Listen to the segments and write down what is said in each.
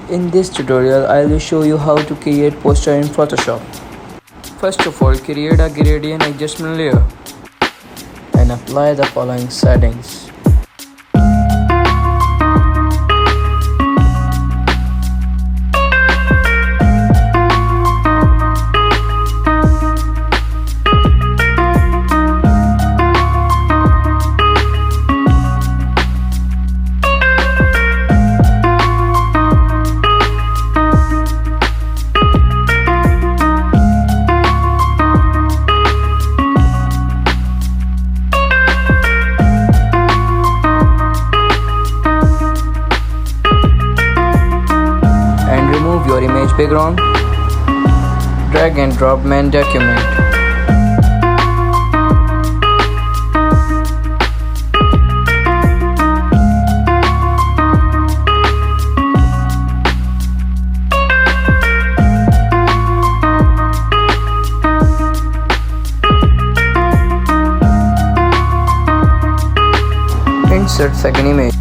In this tutorial, I will show you how to create poster in Photoshop. First of all, create a gradient adjustment layer and apply the following settings. Remove your image background. Drag and drop main document. Insert second image.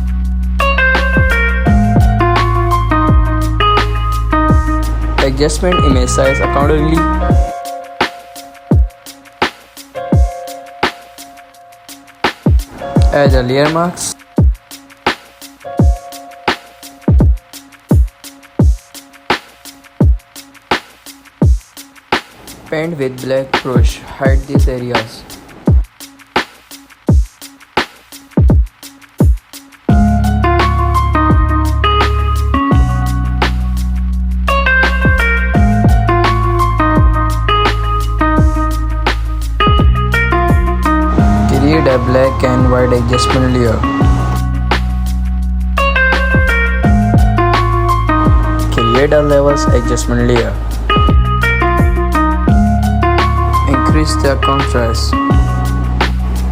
Adjustment image size accordingly. Add a layer mask. Paint with black brush. Hide these areas. Create a black and white adjustment layer. Create a levels adjustment layer. Increase the contrast.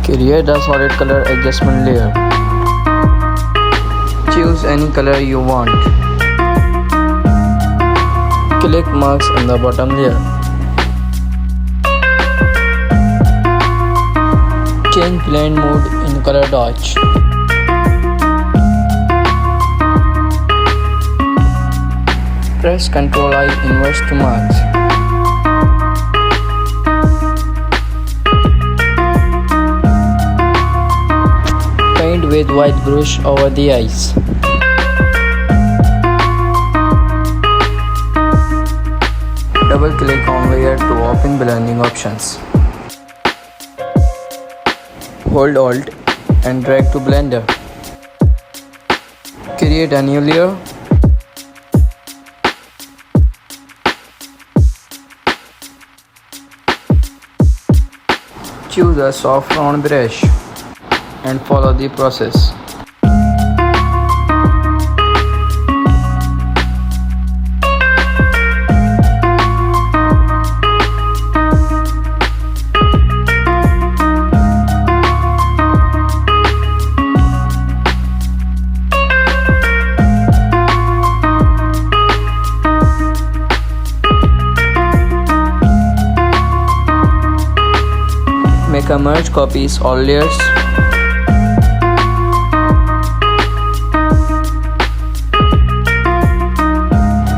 Create a solid color adjustment layer. Choose any color you want. Click marks on the bottom layer. Change blend mode in color dodge. Press Ctrl I inverse to marks. Paint with white brush over the eyes. Double click on layer to open blending options. Hold Alt and drag to Blender. Create a new layer. Choose a soft round brush and follow the process. Make a merge copies all layers.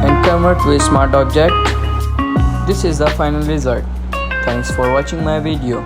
And convert to a smart object. This is the final result. Thanks for watching my video.